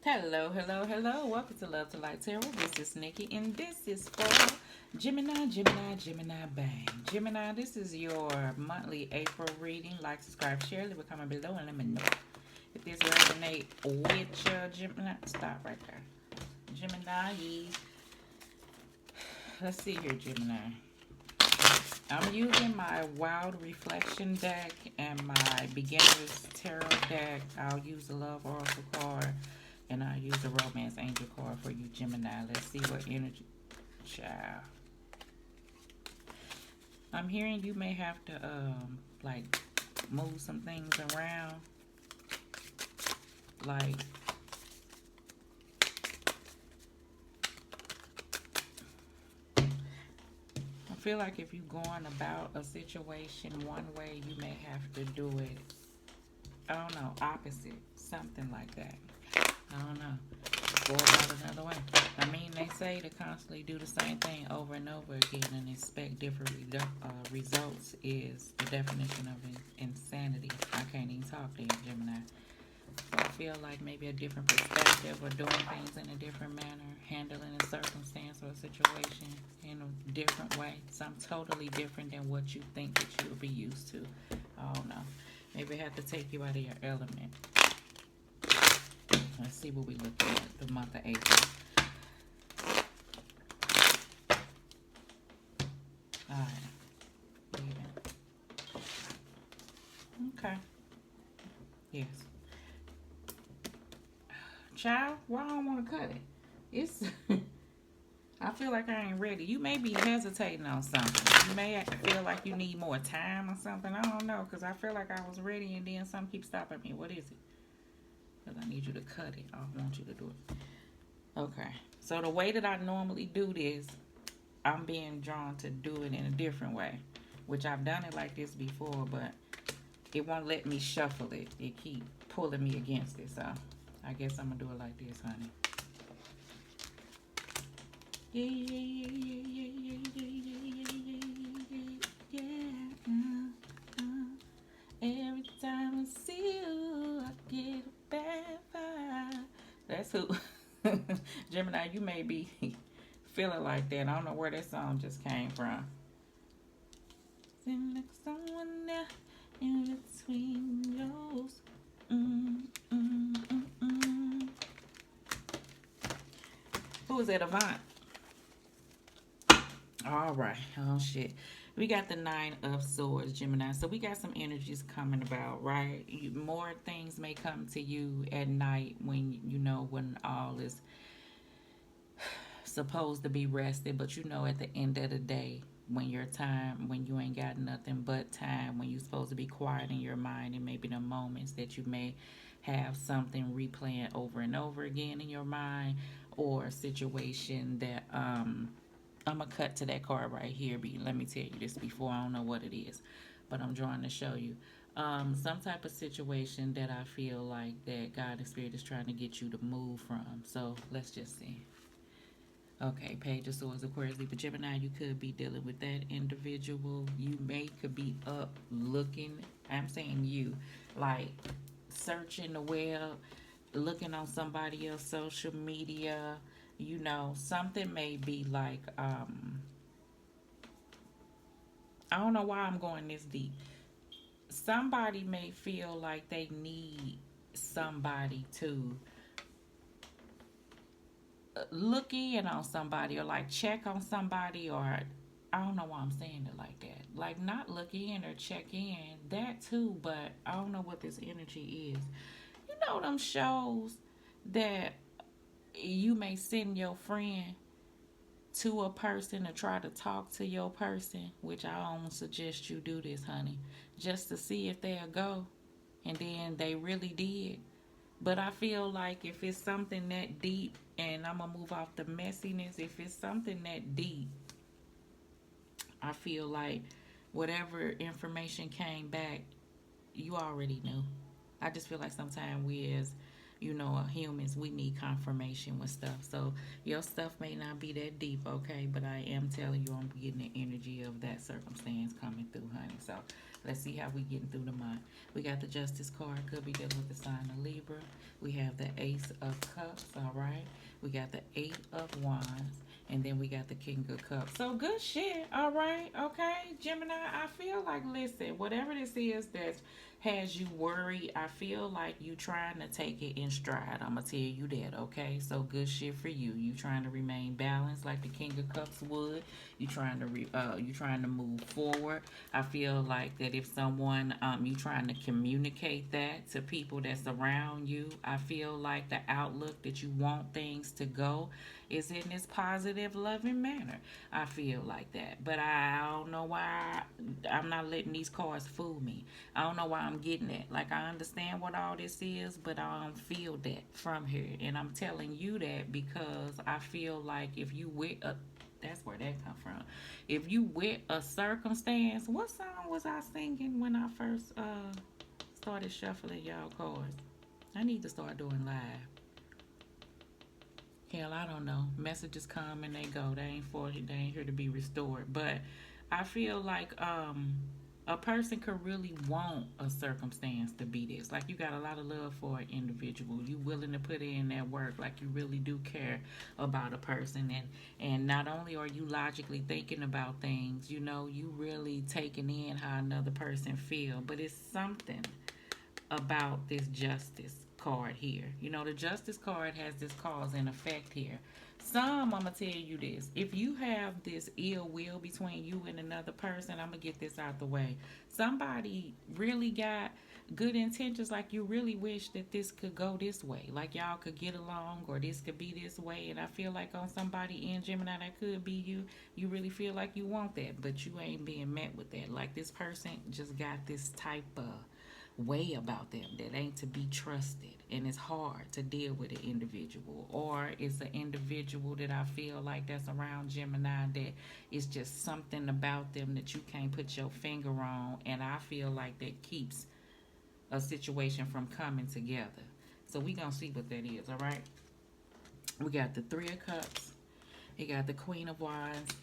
Hello, hello, hello. Welcome to Love to Light Tarot. This is Nikki, and this is for Gemini, Gemini, Gemini, bang. Gemini, this is your monthly April reading. Like, subscribe, share, leave a comment below, and let me know if this resonates with your Gemini. Stop right there. Gemini, let's see here, Gemini. I'm using my Wild Reflection deck and my Beginner's Tarot deck. I'll use the Love Oracle card. And I'll use the Romance Angel card for you, Gemini. Let's see what energy. Child. I'm hearing you may have to, like, move some things around. Like, I feel like if you're going about a situation one way, you may have to do it, I don't know, opposite. Something like that. I don't know. Go about another way. I mean, they say to constantly do the same thing over and over again and expect different results is the definition of insanity. I can't even talk to you, Gemini. So I feel like maybe a different perspective or doing things in a different manner, handling a circumstance or a situation in a different way. Something totally different than what you think that you'll be used to. I don't know. Maybe it have to take you out of your element. Let's see what we look at the month of April. Alright. Okay. Yes. Child, why I don't want to cut it? It's I feel like I ain't ready. You may be hesitating on something. You may feel like you need more time or something. I don't know, because I feel like I was ready and then something keeps stopping me. What is it? Because I need you to cut it. I want you to do it. Okay. So the way that I normally do this, I'm being drawn to do it in a different way. Which I've done it like this before, but it won't let me shuffle it. It keep pulling me against it. So I guess I'm going to do it like this, honey. Yeah, yeah, yeah, yeah, yeah, yeah, yeah, yeah, yeah. Every time I see you, I get a bad vibe. That's who. Gemini, you may be feeling like that. I don't know where that song just came from. Seem like someone there in between yours. Who is that, Avant? All right. Oh, shit. We got the Nine of Swords, Gemini. So we got some energies coming about, right? More things may come to you at night when, when all is supposed to be rested. But, at the end of the day, when your time, when you ain't got nothing but time, when you're supposed to be quiet in your mind, and maybe the moments that you may have something replaying over and over again in your mind, or a situation that I'm going to cut to that card right here. Let me tell you this before. I don't know what it is, but I'm trying to show you. Some type of situation that I feel like that God and Spirit is trying to get you to move from. So let's just see. Okay, Page of Swords, Aquarius, Libra, Gemini. You could be dealing with that individual. You could be up looking. I'm saying you, like searching the web, looking on somebody else's social media. Something may be like, I don't know why I'm going this deep. Somebody may feel like they need somebody to look in on somebody, or like check on somebody, or I don't know why I'm saying it like that. Like, not look in or check in, that too, but I don't know what this energy is. You know them shows that you may send your friend to a person to try to talk to your person, which I almost suggest you do this, honey, just to see if they'll go, and then they really did. But I feel like if it's something that deep, and I'm gonna move off the messiness, if it's something that deep, I feel like whatever information came back, you already knew. I just feel like sometimes we as humans, we need confirmation with stuff. So your stuff may not be that deep, okay, but I am telling you, I'm getting the energy of that circumstance coming through, honey. So let's see how we getting through the month. We got the Justice card, could be dealing with the sign of Libra. We have the Ace of Cups. got the Eight of Wands, and then we got the King of Cups. So good shit. All right, okay, Gemini. I feel like, listen, whatever this is that has you worried, I feel like you trying to take it in stride. I'm gonna tell you that, okay? So good shit for you. You trying to remain balanced like the King of Cups would. You trying to move forward. I feel like that if someone you trying to communicate that to people that's around you. I feel like the outlook that you want things to go is in this positive, loving manner. I feel like that, but I don't know why I'm not letting these cards fool me. I don't know why I'm getting it. Like, I understand what all this is, but I don't feel that from here, and I'm telling you that because I feel like if you with a that's where that come from. If you with a circumstance, what song was I singing when I first started shuffling y'all cards? I need to start doing live. Hell, I don't know. Messages come and they go. They ain't for they ain't here to be restored. But I feel like a person could really want a circumstance to be this. Like, you got a lot of love for an individual. You willing to put in that work. Like, you really do care about a person, and not only are you logically thinking about things, you really taking in how another person feel. But it's something about this justice card here. The justice card has this cause and effect here. I'm gonna tell you this. If you have this ill will between you and another person, I'm gonna get this out the way. Somebody really got good intentions, like you really wish that this could go this way. Like y'all could get along or this could be this way. And I feel like on somebody in Gemini that could be you really feel like you want that, but you ain't being met with that. Like this person just got this type of way about them that ain't to be trusted, and it's hard to deal with an individual, or it's an individual that I feel like that's around Gemini that is just something about them that you can't put your finger on, and I feel like that keeps a situation from coming together. So we gonna see what that is. All right, we got the Three of Cups. He got the Queen of Wands,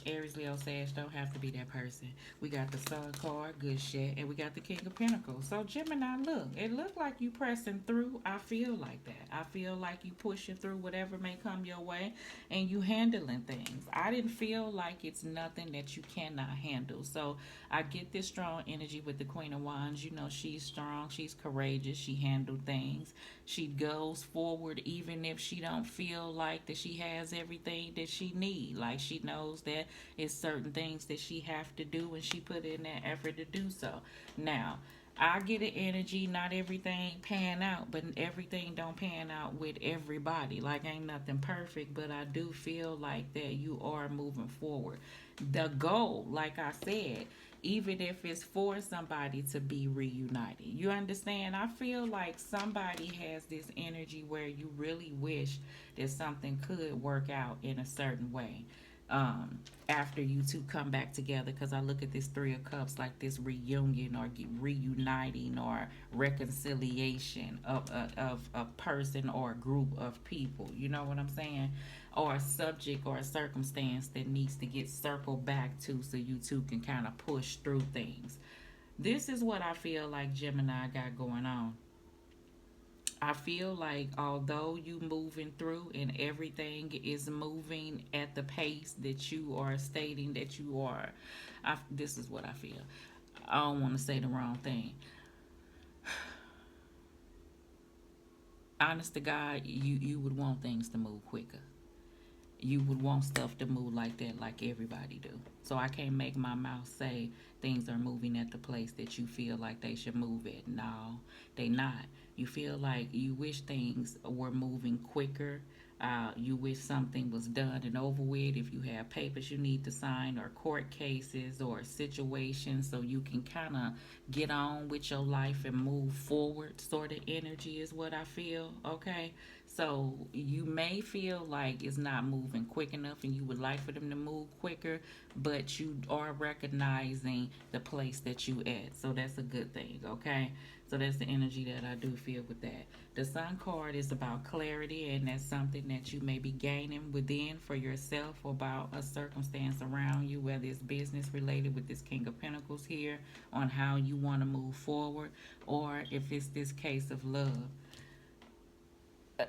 Aries, Leo, Sag, don't have to be that person. We got the Sun card, good shit, and we got the King of Pentacles. So Gemini, look, it look like you pressing through. I feel like that. I feel like you pushing through whatever may come your way, and you handling things. I didn't feel like it's nothing that you cannot handle. So I get this strong energy with the Queen of Wands. She's strong, she's courageous, she handled things. She goes forward even if she don't feel like that she has everything that she need. Like, she knows that it's certain things that she have to do, and she put in that effort to do so. Now, I get an energy, not everything pan out, but everything don't pan out with everybody. Like, ain't nothing perfect, but I do feel like that you are moving forward. The goal, like I said, even if it's for somebody to be reunited. You understand? I feel like somebody has this energy where you really wish that something could work out in a certain way. After you two come back together, because I look at this Three of Cups like this reunion or reuniting or reconciliation of a person or a group of people. You know what I'm saying? Or a subject or a circumstance that needs to get circled back to, so you two can kind of push through things. This is what I feel like Gemini got going on. I feel like although you moving through and everything is moving at the pace that you are stating that you are, this is what I feel. I don't want to say the wrong thing. Honest to God, you would want things to move quicker. You would want stuff to move like that, like everybody do. So I can't make my mouth say things are moving at the place that you feel like they should move at. No, they not. You feel like you wish things were moving quicker. You wish something was done and over with. If you have papers you need to sign, or court cases, or situations, so you can kind of get on with your life and move forward, sort of energy is what I feel. Okay, so you may feel like it's not moving quick enough and you would like for them to move quicker, but you are recognizing the place that you at. So that's a good thing, okay? So that's the energy that I do feel with that. The Sun card is about clarity, and that's something that you may be gaining within for yourself about a circumstance around you, whether it's business related with this King of Pentacles here, on how you want to move forward, or if it's this case of love.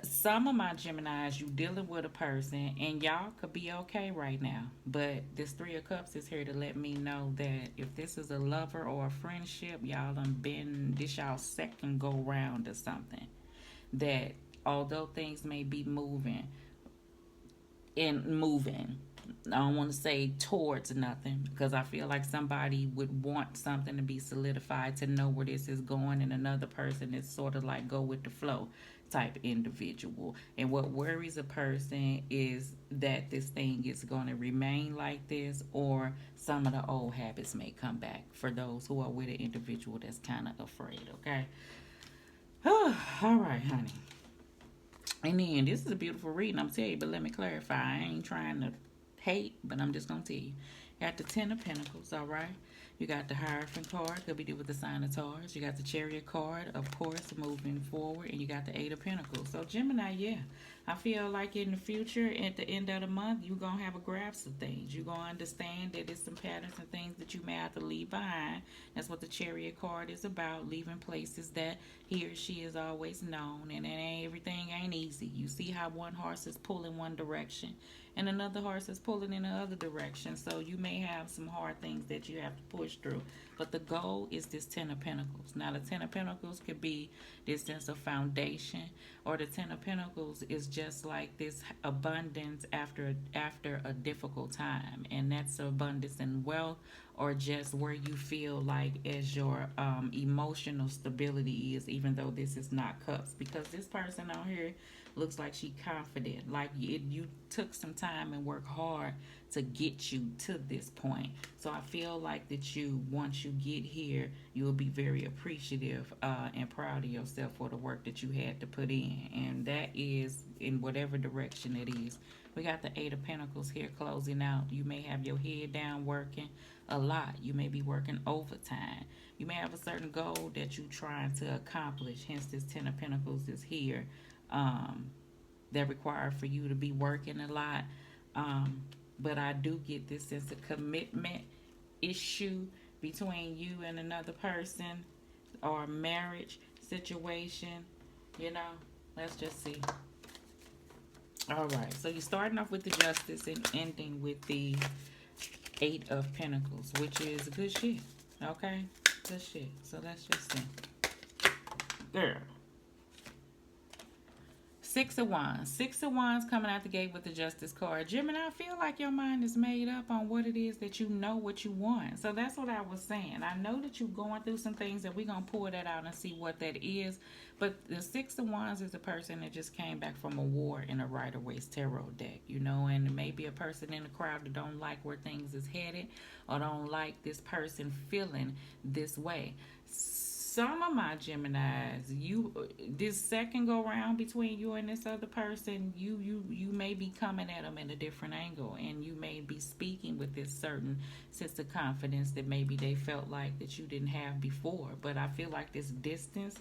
Some of my Geminis, you dealing with a person and y'all could be okay right now. But this Three of Cups is here to let me know that if this is a lover or a friendship, y'all done been this y'all second go round or something. That although things may be moving, I don't want to say towards nothing because I feel like somebody would want something to be solidified to know where this is going, and another person is sort of like go with the flow type individual. And what worries a person is that this thing is going to remain like this, or some of the old habits may come back for those who are with an individual that's kind of afraid, okay? All right, honey. And then this is a beautiful reading, I'm telling you, but let me clarify. I ain't trying to hate, but I'm just gonna tell you. You got the Ten of Pentacles, all right? You got the Hierophant card, could be deal with the sign of Taurus. You got the Chariot card, of course, moving forward, and you got the Eight of Pentacles. So Gemini, yeah, I feel like in the future, at the end of the month, you're gonna have a grasp of things. You're gonna understand that there's some patterns and things that you may have to leave behind. That's what the Chariot card is about, leaving places that he or she is always known, and everything ain't easy. You see how one horse is pulling one direction and another horse is pulling in the other direction. So you may have some hard things that you have to push through. But the goal is this Ten of Pentacles. Now, the Ten of Pentacles could be this sense of foundation, or the Ten of Pentacles is just like this abundance after a difficult time, and that's abundance in wealth, or just where you feel like as your emotional stability is, even though this is not cups, because this person out here looks like she confident, like you took some time and worked hard to get you to this point. So I feel like that you, once you get here, you will be very appreciative and proud of yourself for the work that you had to put in, and that is in whatever direction it is. We got the Eight of Pentacles here closing out. You may have your head down working a lot. You may be working overtime. You may have a certain goal that you're trying to accomplish. Hence, this Ten of Pentacles is here. That require for you to be working a lot. But I do get this sense of commitment issue between you and another person, or a marriage situation. You know, let's just see. All right, so you're starting off with the Justice and ending with the Eight of Pentacles, which is good shit. Okay, good shit. So let's just see. Girl. Six of Wands. Six of Wands coming out the gate with the Justice card. Gemini, I feel like your mind is made up on what it is that you know what you want. So that's what I was saying. I know that you're going through some things, and we're going to pull that out and see what that is. But the Six of Wands is a person that just came back from a war in a Rider-Waite tarot deck, you know, and maybe a person in the crowd that don't like where things is headed, or don't like this person feeling this way. Some of my Geminis, this second go round between you and this other person, you may be coming at them in a different angle, and you may be speaking with this certain sense of confidence that maybe they felt like that you didn't have before. But I feel like this distance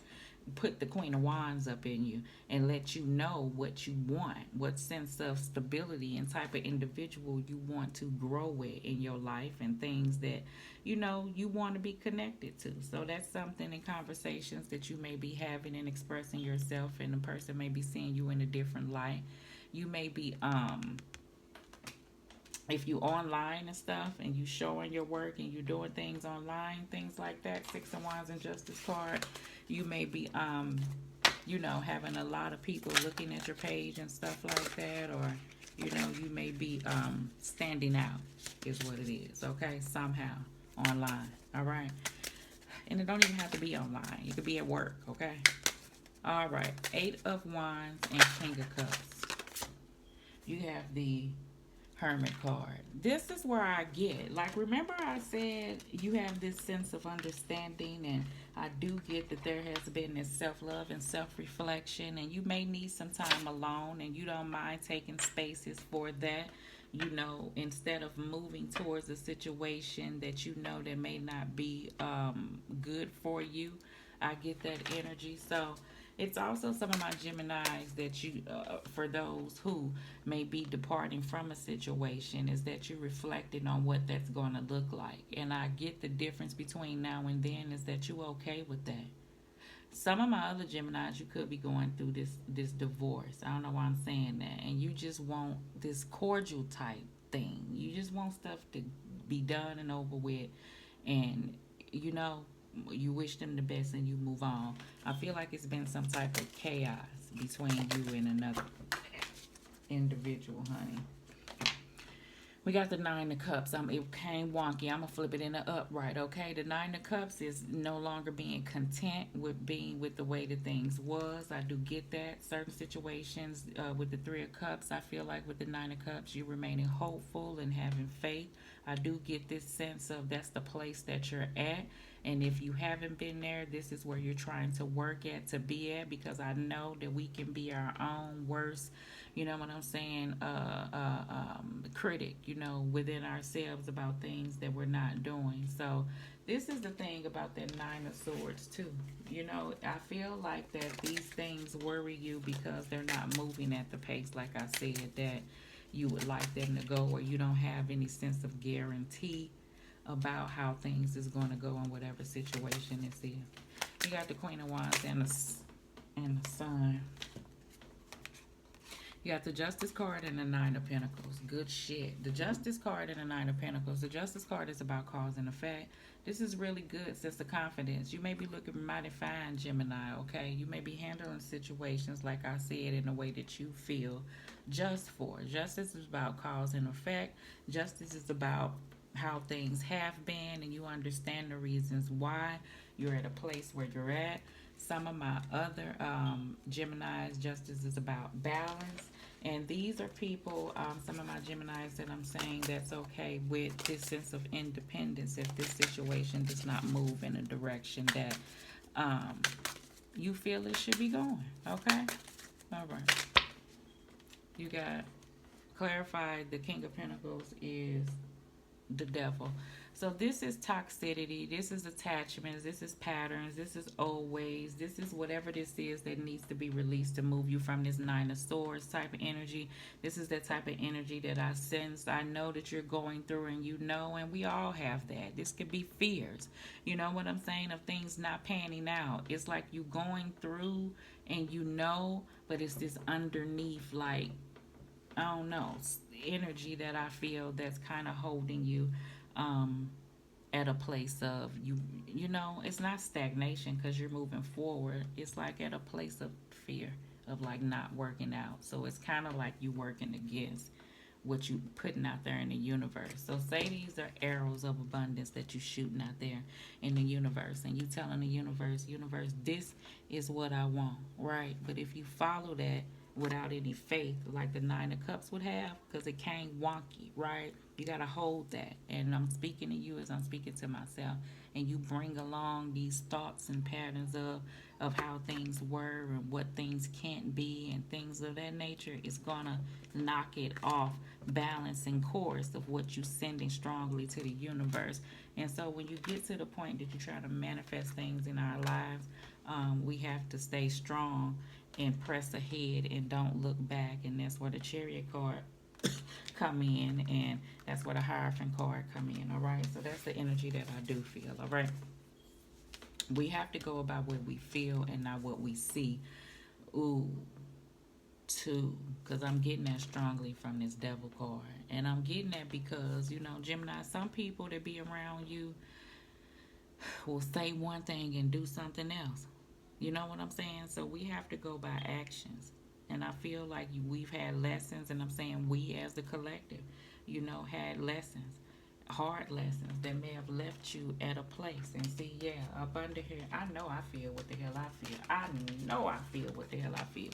put the Queen of Wands up in you and let you know what you want, what sense of stability and type of individual you want to grow with in your life, and things that you know you want to be connected to. So that's something in conversations that you may be having and expressing yourself, and the person may be seeing you in a different light. You may be if you online and stuff, and you showing your work and you doing things online, things like that, Six of Wands and Justice card, you may be you know, having a lot of people looking at your page and stuff like that, or you know, you may be standing out is what it is, okay, somehow online. All right, and it don't even have to be online, it could be at work, okay. All right, Eight of Wands and King of Cups. You have the Hermit card. This is where I get, like, remember I said you have this sense of understanding, and I do get that there has been this self-love and self-reflection, and you may need some time alone, and you don't mind taking spaces for that, you know, instead of moving towards a situation that you know that may not be good for you. I get that energy. So it's also some of my Geminis that you, for those who may be departing from a situation, is that you're reflecting on what that's going to look like. And I get the difference between now and then is that you're okay with that. Some of my other Geminis, you could be going through this divorce. I don't know why I'm saying that, and you just want this cordial type thing. You just want stuff to be done and over with, and you know you wish them the best and you move on. I feel like it's been some type of chaos between you and another individual, honey. We got the Nine of Cups. It came wonky. I'm gonna flip it in the upright. Okay, the Nine of Cups is no longer being content with being with the way that things was. I do get that. Certain situations with the Three of Cups, I feel like with the Nine of Cups, you remaining hopeful and having faith. I do get this sense of that's the place that you're at. And if you haven't been there, this is where you're trying to work at to be at, because I know that we can be our own worst, you know what I'm saying, critic, within ourselves about things that we're not doing. So this is the thing about that Nine of Swords too. I feel like that these things worry you because they're not moving at the pace, like I said, that you would like them to go, or you don't have any sense of guarantee about how things is going to go in whatever situation it's in. You got the Queen of Wands and the Sun. You got the Justice card and the Nine of Pentacles. Good shit. The Justice card and the Nine of Pentacles. The Justice card is about cause and effect. This is really good sense of confidence. You may be looking mighty fine, Gemini, okay? You may be handling situations, like I said, in a way that you feel just for. Justice is about cause and effect. Justice is about how things have been, and you understand the reasons why you're at a place where you're at. Some of my other Geminis, justice is about balance. And these are people, some of my Geminis that I'm saying that's okay with this sense of independence if this situation does not move in a direction that you feel it should be going. Okay? All right. You got clarified the King of Pentacles is the Devil. So this is toxicity, this is attachments, this is patterns, this is old ways, this is whatever this is that needs to be released to move you from this Nine of Swords type of energy. This is that type of energy that I sense. I know that you're going through, and and we all have that. This could be fears. You know what I'm saying? Of things not panning out. It's like you going through and but it's this underneath, like, I don't know, energy that I feel that's kind of holding you at a place of it's not stagnation because you're moving forward. It's like at a place of fear of like not working out. So it's kind of like you working against what you putting out there in the universe. So say these are arrows of abundance that you shooting out there in the universe, and you telling the universe, this is what I want, right? But if you follow that without any faith, like the Nine of Cups would have, because it came wonky, right? You got to hold that. And I'm speaking to you as I'm speaking to myself. And you bring along these thoughts and patterns of how things were and what things can't be and things of that nature. It's going to knock it off balance and course of what you're sending strongly to the universe. And so when you get to the point that you try to manifest things in our lives, we have to stay strong and press ahead and don't look back. And that's where the Chariot card come in, and that's where the Hierophant card come in. All right, so that's the energy that I do feel. All right, we have to go about what we feel and not what we see. Because I'm getting that strongly from this Devil card, and I'm getting that because Gemini, some people that be around you will say one thing and do something else. You know what I'm saying? So we have to go by actions. And I feel like we've had lessons, and I'm saying we as the collective, had lessons, hard lessons that may have left you at a place. And see, up under here, I know I feel what the hell I feel. I know I feel what the hell I feel.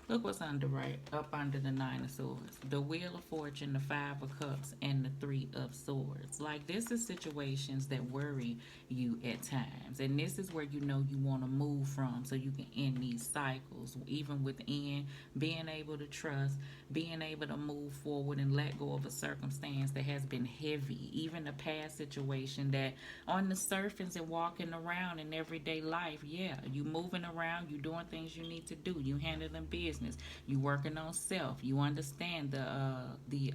Look what's up under the Nine of Swords. The Wheel of Fortune, the Five of Cups, and the Three of Swords. Like, this is situations that worry you at times. And this is where you want to move from so you can end these cycles. Even within being able to trust, being able to move forward and let go of a circumstance that has been heavy. Even a past situation that on the surface and walking around in everyday life, you moving around, you doing things you need to do, you handling business, you working on self, you understand the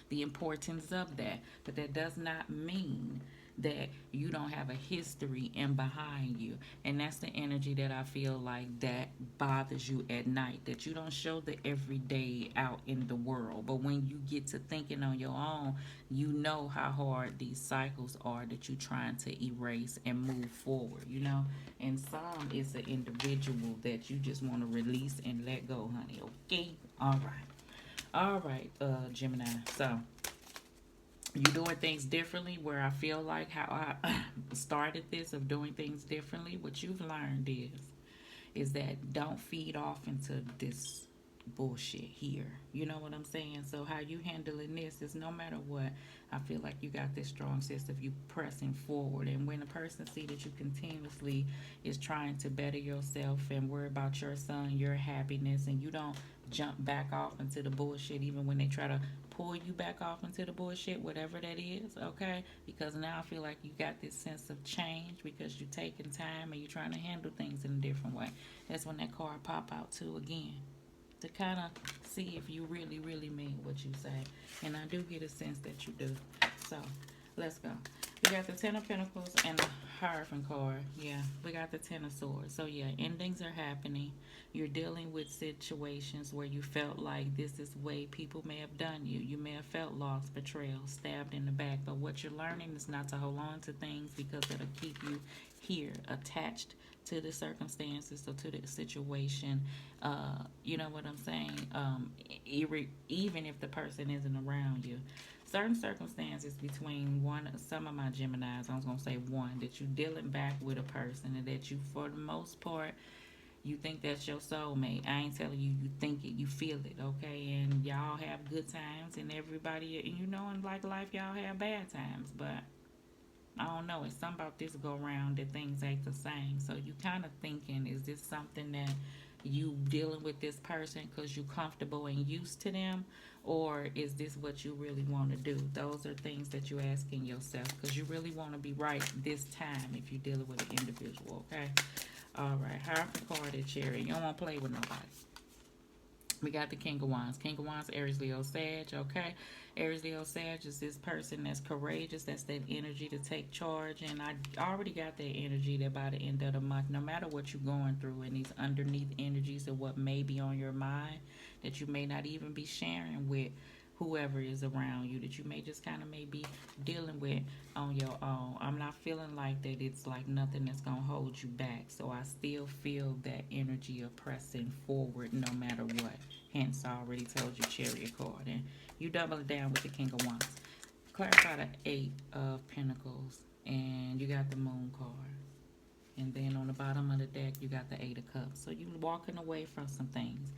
importance of that, but that does not mean that you don't have a history in behind you. And that's the energy that I feel like that bothers you at night, that you don't show the everyday out in the world. But when you get to thinking on your own, you know how hard these cycles are that you're trying to erase and move forward, you know? And some is an individual that you just want to release and let go, honey. Okay? All right. All right, Gemini. So you doing things differently, where I feel like how I started this of doing things differently, what you've learned is that don't feed off into this bullshit here. You know what I'm saying? So how you handling this is, no matter what, I feel like you got this strong sense of you pressing forward. And when a person see that you continuously is trying to better yourself and worry about your son, your happiness, and you don't jump back off into the bullshit even when they try to pull you back off into the bullshit, whatever that is, okay? Because now I feel like you got this sense of change because you're taking time and you're trying to handle things in a different way. That's when that card pop out too again, to kind of see if you really, really mean what you say. And I do get a sense that you do. So, let's go. We got the Ten of Pentacles and the Hierophant card. Yeah, we got the Ten of Swords. So, yeah, endings are happening. You're dealing with situations where you felt like this is the way people may have done you. You may have felt lost, betrayal, stabbed in the back. But what you're learning is not to hold on to things, because it'll keep you here, attached to the circumstances or to the situation. You know what I'm saying? Even if the person isn't around you. Certain circumstances between some of my Geminis, I was going to say one, that you dealing back with a person and that you, for the most part, you think that's your soulmate. I ain't telling you, you think it, you feel it, okay? And y'all have good times, and everybody, you know, in like life, y'all have bad times, but I don't know. It's something about this go round that things ain't the same. So you kind of thinking, is this something that you dealing with this person because you comfortable and used to them, or is this what you really want to do? Those are things that you asking yourself, because you really want to be right this time if you're dealing with an individual. Okay. All right. Hierophant card is Cherry. You don't want to play with nobody. We got the King of Wands. King of Wands, Aries, Leo, Sag. Okay. Aries, Leo, Sag is this person that's courageous. That's that energy to take charge. And I already got that energy that by the end of the month, no matter what you're going through and these underneath energies of what may be on your mind that you may not even be sharing with whoever is around you, that you may just kind of may be dealing with on your own. I'm not feeling like that it's like nothing that's going to hold you back. So I still feel that energy of pressing forward no matter what. Hence, I already told you Chariot card. And you double it down with the King of Wands. Clarify the Eight of Pentacles. And you got the Moon card. And then on the bottom of the deck, you got the Eight of Cups. So you're walking away from some things.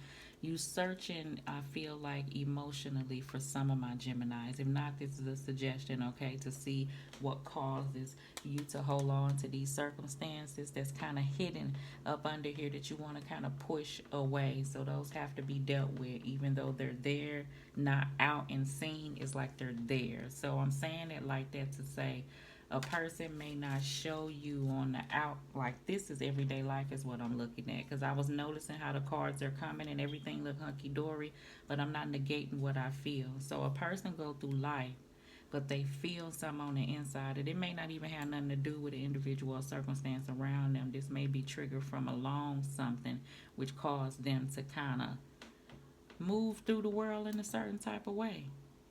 You searching, I feel like, emotionally for some of my Geminis. If not, this is a suggestion, okay, to see what causes you to hold on to these circumstances that's kind of hidden up under here that you want to kind of push away. So those have to be dealt with, even though they're there, not out and seen. It's like they're there. So I'm saying it like that to say, a person may not show you on the out, like this is everyday life is what I'm looking at, because I was noticing how the cards are coming and everything look hunky-dory, but I'm not negating what I feel. So a person go through life, but they feel something on the inside, and it may not even have nothing to do with the individual circumstance around them. This may be triggered from a long something which caused them to kind of move through the world in a certain type of way.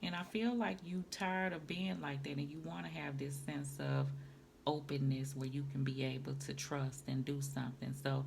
And I feel like you tired of being like that, and you want to have this sense of openness where you can be able to trust and do something. So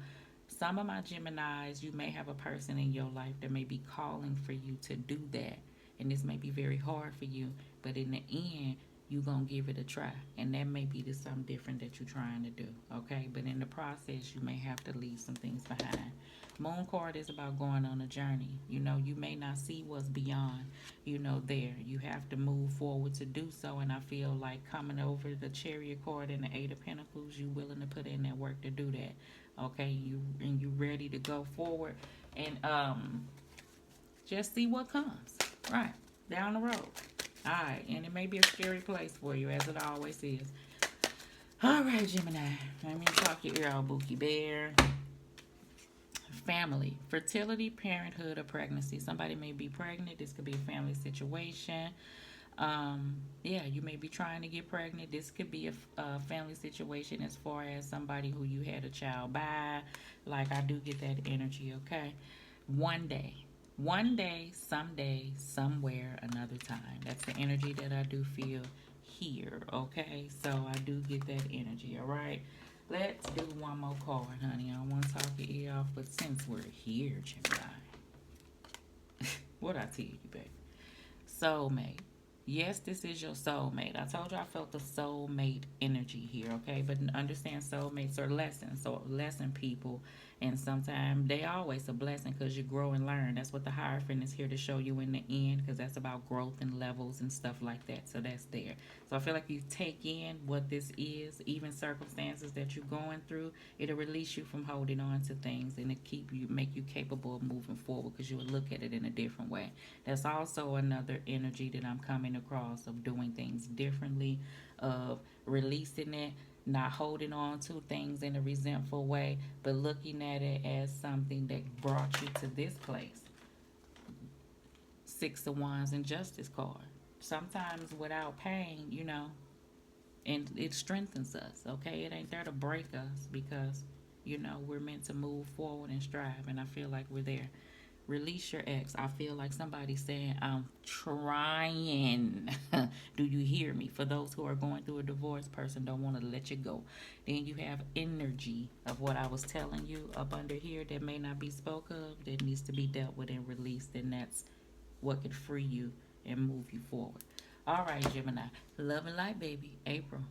some of my Geminis, you may have a person in your life that may be calling for you to do that. And this may be very hard for you, but in the end, you're going to give it a try. And that may be the something different that you're trying to do, okay? But in the process, you may have to leave some things behind. Moon card is about going on a journey. You know, you may not see what's beyond, you know, there. You have to move forward to do so. And I feel like coming over the Chariot card and the Eight of Pentacles, you willing to put in that work to do that. Okay, you ready to go forward and just see what comes. Right. Down the road. Alright, and it may be a scary place for you, as it always is. Alright, Gemini. Let me talk your ear out, Bookie Bear. Family, fertility, parenthood, or pregnancy. Somebody may be pregnant. This could be a family situation. Yeah, you may be trying to get pregnant. This could be a family situation as far as somebody who you had a child by. Like, I do get that energy, okay? One day. One day, someday, somewhere, another time. That's the energy that I do feel here, okay? So I do get that energy, all right? Let's do one more card, honey. I don't want to talk your ear off, but since we're here, Gemini, what I tell you, baby? Soulmate. Yes, this is your soulmate. I told you I felt the soulmate energy here, okay? But understand soulmates are lessons. So, lesson people. And sometimes they always a blessing because you grow and learn. That's what the Hierophant is here to show you in the end because that's about growth and levels and stuff like that. So, that's there. So, I feel like you take in what this is, even circumstances that you're going through. It'll release you from holding on to things and it make you capable of moving forward because you will look at it in a different way. That's also another energy that I'm coming across of doing things differently, of releasing it, not holding on to things in a resentful way, but looking at it as something that brought you to this place. Six of Wands and Justice card. Sometimes without pain, and it strengthens us, okay? It ain't there to break us because, we're meant to move forward and strive, and I feel like we're there. Release your ex. I feel like somebody's saying, I'm trying. Do you hear me? For those who are going through a divorce, person don't want to let you go. Then you have energy of what I was telling you up under here that may not be spoke of, that needs to be dealt with and released, and that's what could free you and move you forward. All right, Gemini. Love and light, baby. April.